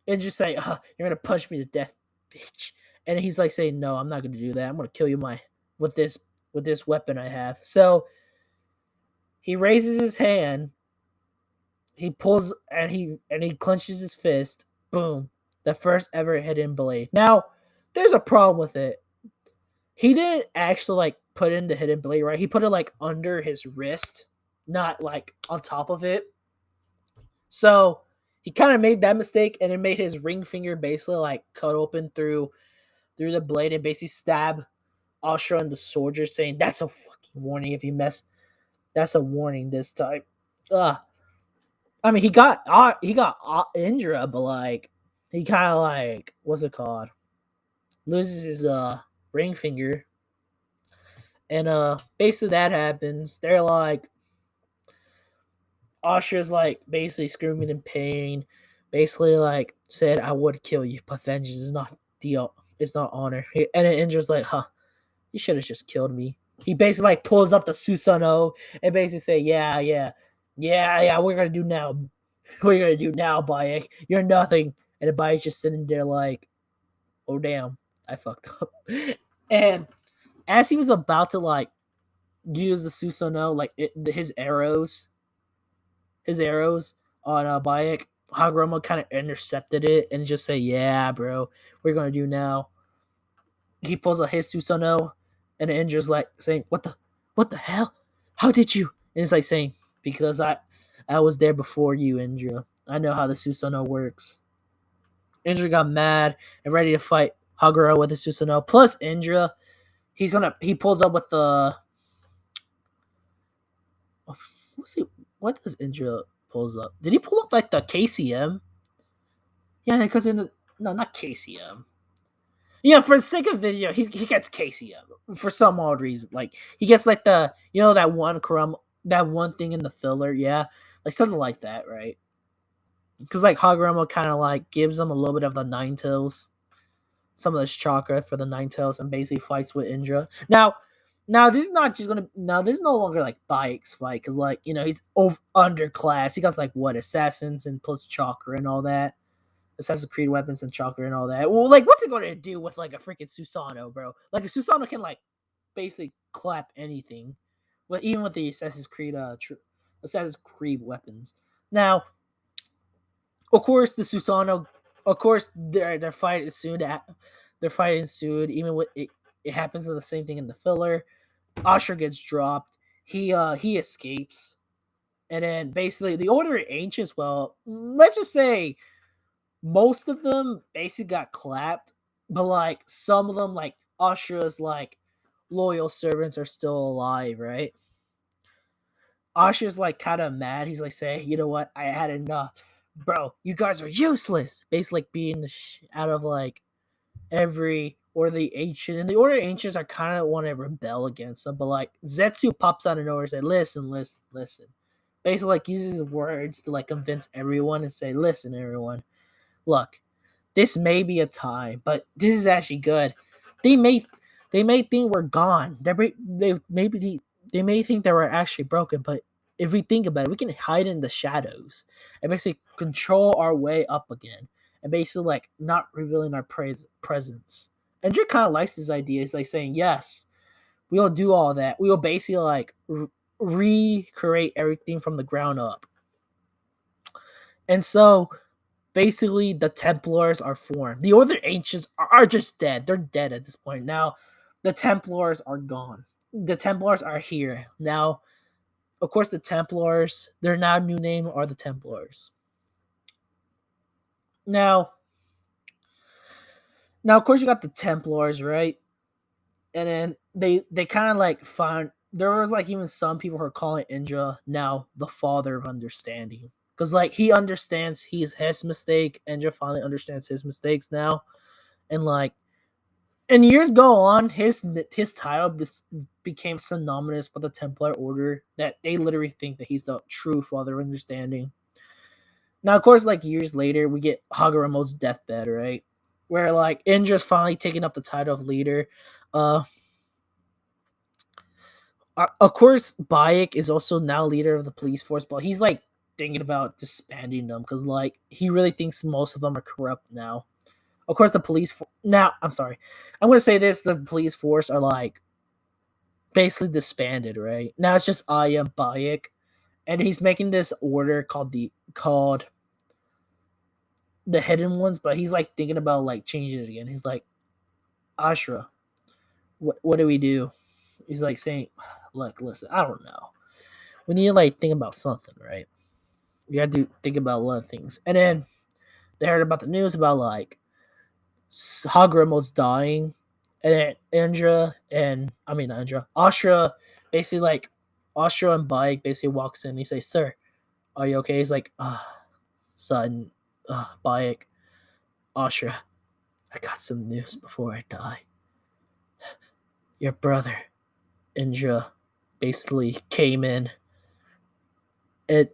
Indra's saying, "You're gonna punch me to death, bitch," and he's like saying, "No, I'm not gonna do that. I'm gonna kill you with this weapon I have." So he raises his hand, he pulls and he clenches his fist. Boom, the first ever hidden blade. Now, there's a problem with it. He didn't actually like put in the hidden blade, right? He put it like under his wrist, not like on top of it. So he kind of made that mistake, and it made his ring finger basically like cut open through the blade and basically stab Ashura and the soldier, saying, "That's a fucking warning if you mess. That's a warning this time." I mean, he got Indra, but like he kind of like what's it called? Loses his ring finger, and basically that happens. They're like Ashura's like basically screaming in pain, basically like said, "I would kill you, but vengeance is not it's not honor." And then Indra's like, "Huh, you should have just killed me." He basically like pulls up the Susanoo and basically say, yeah, we're gonna do now. What are you gonna do now, Bayek? You're nothing. And the Bayek's just sitting there like, oh damn, I fucked up. And as he was about to like use the Susanoo, like his arrows on Bayek, Hagoromo kind of intercepted it and just say, "Yeah, bro, we're gonna do now." He pulls out his Susanoo, and Indra's like saying, what the hell? How did you?" And it's like saying, "Because I was there before you, Indra. I know how the Susanoo works." Indra got mad and ready to fight Haguro with the Susanoo. Plus Indra, he pulls up with the what does Indra pulls up? Did he pull up like the KCM? Yeah, because not KCM. Yeah, for the sake of video, he gets KCM for some odd reason. Like he gets like that one thing in the filler, yeah, like something like that, right? Because like Hagoromo kind of like gives him a little bit of the Nine Tails, some of this chakra for the Nine Tails, and basically fights with Indra. Now this is not just gonna. Now this is no longer like Bayek's fight because like he's underclass. He got like what assassins and plus chakra and all that. Assassin's Creed weapons and chakra and all that. Well, like, what's it going to do with like a freaking Susanoo, bro? Like, a Susanoo can like basically clap anything, but even with the Assassin's Creed weapons. Now, of course, the Susanoo, of course, their fight is soon. They're fighting soon. Even with it, it happens to the same thing in the filler. Ashura gets dropped. He escapes, and then basically the Order of Ancients. Well, let's just say most of them basically got clapped, but like some of them, like Ashura's like loyal servants, are still alive, right? Ashura's like kind of mad. He's like saying, "You know what? I had enough, bro. You guys are useless." Basically, like being out of like every Order of the Ancient, and the Order of Ancients are kind of want to rebel against them, but like Zetsu pops out of nowhere and say, "Listen." Basically, like uses words to like convince everyone and say, "Listen, everyone. Look, this may be a time, but this is actually good. They may think we're gone. They may think that we're actually broken, but if we think about it, we can hide in the shadows and basically control our way up again, and basically like not revealing our presence." And Drew kind of likes his idea. He's like saying, "Yes, we will do all that. We will basically like recreate everything from the ground up." And so basically the Templars are formed. The other ancients are just dead. They're dead at this point. Now, the Templars are gone. The Templars are here. Now, of course, the Templars, their now new name are the Templars. Now, of course, you got the Templars, right? And then they kind of like found, there was like even some people who are calling Indra now the father of understanding. Because like he understands his mistake. Indra finally understands his mistakes now. And like, and years go on, his title became synonymous with the Templar Order, that they literally think that he's the true father of understanding. Now, of course, like years later, we get Hagoromo's deathbed, right? Where like Indra's finally taking up the title of leader. Uh, of course, Bayek is also now leader of the police force, but he's like thinking about disbanding them because like he really thinks most of them are corrupt now. Of course, the now I'm sorry, I'm gonna say this: the police force are like basically disbanded, right? Now it's just I am Bayek, and he's making this order called the hidden ones, but he's like thinking about like changing it again. He's like, Ashra, what do we do? He's like saying, look, listen, I don't know. We need to like think about something, right? You got to think about a lot of things. And then they heard about the news about like Hagoromo's dying, and then Ashra basically like Ashra and Bike basically walks in. He says, "Sir, are you okay?" He's like, son, Bayek, Ashra, I got some news before I die. Your brother, Indra, basically came in. It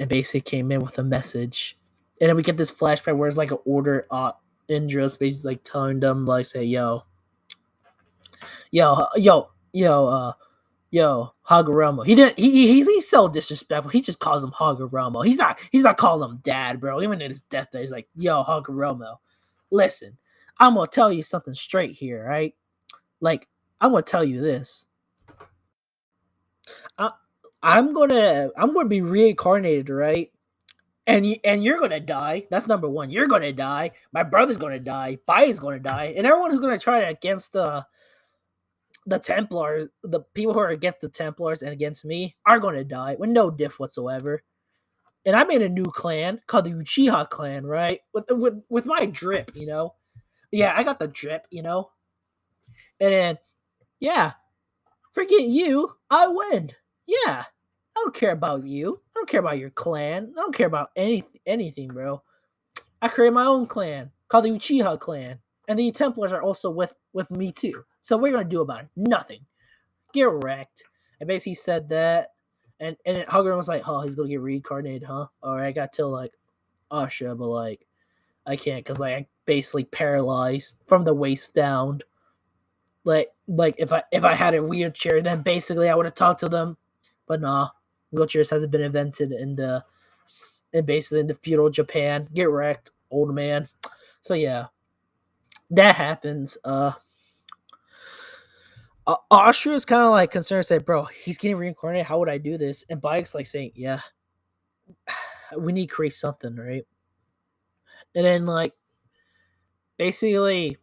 basically came in with a message, and then we get this flashback where it's like an order. Indra's basically like telling them like, say, yo, yo, yo, yo, Hagoromo. He didn't. He's so disrespectful. He just calls him Hagoromo. He's not calling him Dad, bro. Even in his deathbed, he's like, yo, Hagoromo. Listen, I'm gonna tell you something straight here, right? Like, I'm gonna tell you this. I'm gonna be reincarnated, right? And you're gonna die. That's number one. You're gonna die. My brother's gonna die. Bai is gonna die, and everyone who's gonna try against the Templars, the people who are against the Templars and against me, are gonna die with no diff whatsoever. And I made a new clan called the Uchiha clan, right? With my drip, you know. Yeah, I got the drip, you know. And then, yeah, forget you. I win. Yeah. I don't care about you. I don't care about your clan. I don't care about anything, bro. I created my own clan called the Uchiha clan. And the Templars are also with me too. So what are you gonna do about it? Nothing. Get wrecked. And basically said that. And Hagoromo was like, oh, he's gonna get reincarnated, huh? Alright, I got till like Asha, but like I can't because like I basically paralyzed from the waist down. Like if I had a wheelchair, then basically I would have talked to them. But nah, wheelchairs hasn't been invented in basically in the feudal Japan. Get wrecked, old man. So yeah, that happens. Ashura is kind of like concerned, say, bro, he's getting reincarnated. How would I do this? And Bike's like saying, yeah, we need to create something, right? And then like basically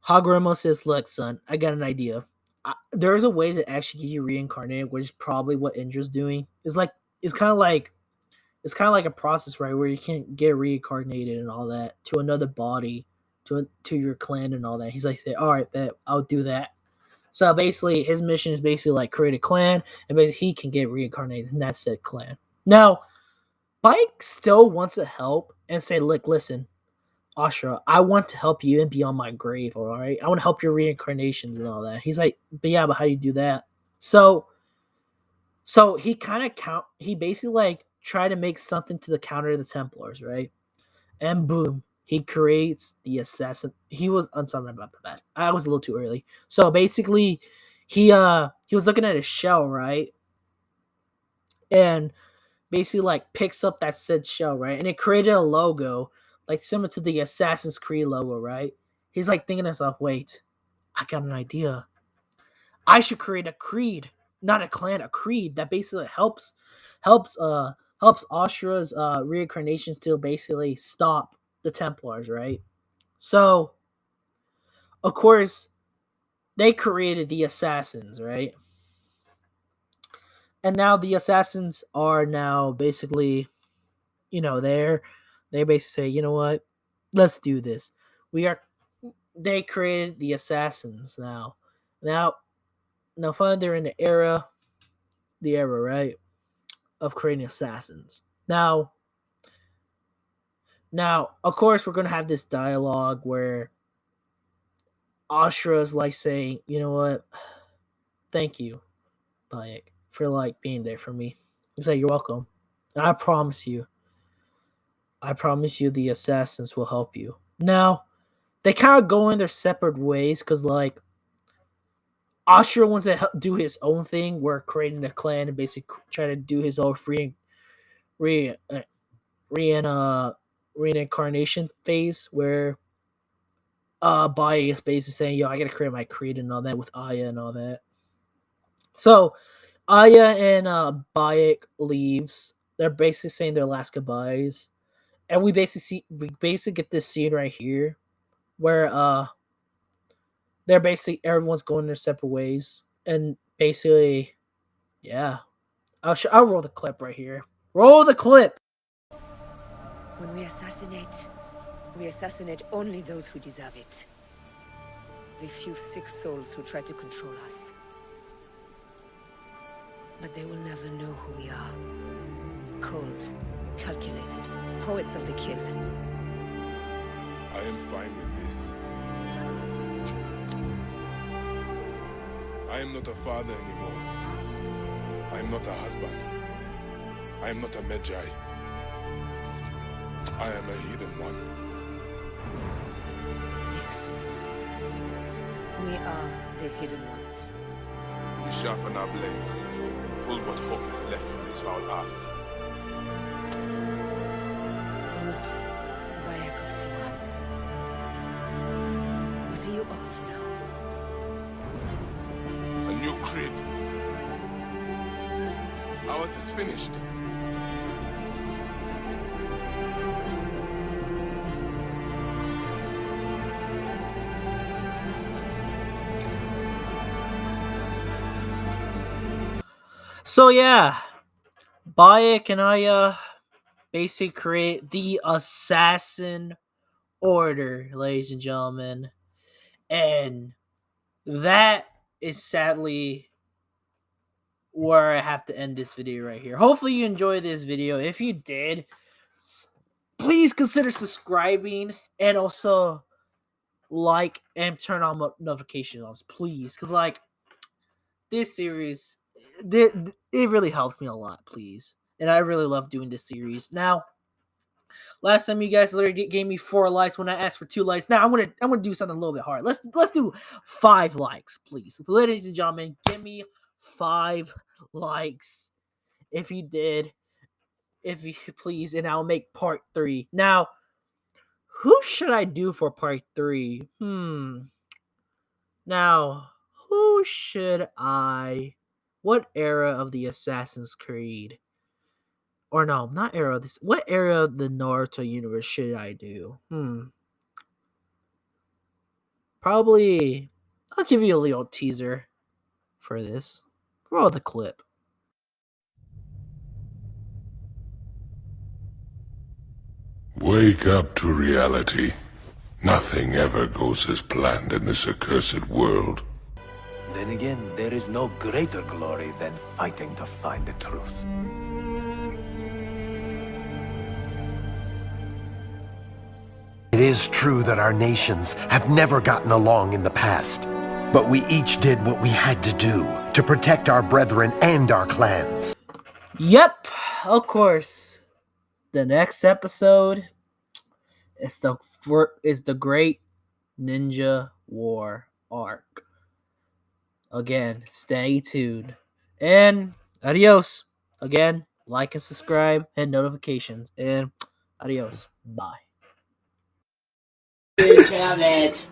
Hagoromo says, look, son, I got an idea. There's a way to actually get you reincarnated, which is probably what Indra's doing. It's kind of like a process, right, where you can get reincarnated and all that to another body, to your clan and all that. He's like, say, all right, bet I'll do that. So basically, his mission is basically like create a clan, and basically he can get reincarnated in that said clan. Now, Mike still wants to help and say, look, listen, Ashra, I want to help you and be on my grave, all right? I want to help your reincarnations and all that. He's like, but how do you do that? So he kind of he basically like tried to make something to the counter the Templars, right? And boom, he creates the assassin. I'm sorry about that. I was a little too early. So basically, he was looking at his shell, right? And basically like picks up that said shell, right? And it created a logo like similar to the Assassin's Creed logo, right? He's like thinking to himself, wait, I got an idea. I should create a creed, not a clan, a creed that basically helps Ashura's reincarnations to basically stop the Templars, right? So of course they created the assassins, right? And now the assassins are now basically, they basically say, you know what? Let's do this. They created the assassins now. Now finally they're in the era, right, of creating assassins. Now, of course, we're gonna have this dialogue where Ashura is like saying, you know what? Thank you, Bayek, for like being there for me. He's like, you're welcome. And I promise you, I promise you the assassins will help you. Now, they kind of go in their separate ways because, like, Ashura wants to do his own thing. We're creating a clan and basically try to do his own re, uh, re, reincarnation phase where Baya is basically saying, yo, I gotta create my creed and all that with Aya and all that. So Aya and Bayek leaves. They're basically saying their last goodbyes. And we basically get this scene right here where they're basically everyone's going their separate ways. And basically, yeah. I'll roll the clip right here. Roll the clip. When we assassinate only those who deserve it. The few sick souls who try to control us. But they will never know who we are. Cold, calculated, poets of the kill. I am fine with this. I am not a father anymore. I am not a husband. I am not a Magi. I am a hidden one. Yes. We are the hidden ones. We sharpen our blades, pull what hope is left from this foul earth. Good. Bayakosiwa. What are you of now? A new creed. Ours is finished. So yeah, Bayek and Aya basically create the Assassin Order, ladies and gentlemen. And that is sadly where I have to end this video right here. Hopefully you enjoyed this video. If you did, please consider subscribing and also like and turn on notifications, please. Because, like, this series, it really helps me a lot, please. And I really love doing this series. Now, last time you guys literally gave me 4 likes when I asked for 2 likes. Now I'm gonna do something a little bit hard. Let's do 5 likes, please. Ladies and gentlemen, give me 5 likes if you did, if you please, and I'll make part 3. Now, who should I do for part 3? Now, who should I? What era of the Assassin's Creed? Or no, not era of this. What era of the Naruto universe should I do? Probably. I'll give you a little teaser for this. Roll the clip. Wake up to reality. Nothing ever goes as planned in this accursed world. Then again, there is no greater glory than fighting to find the truth. It is true that our nations have never gotten along in the past, but we each did what we had to do to protect our brethren and our clans. Yep, of course. The next episode is the Great Ninja War arc. Again, stay tuned. And adios. Again, like and subscribe, hit notifications, and adios. Bye. Bitch, have it.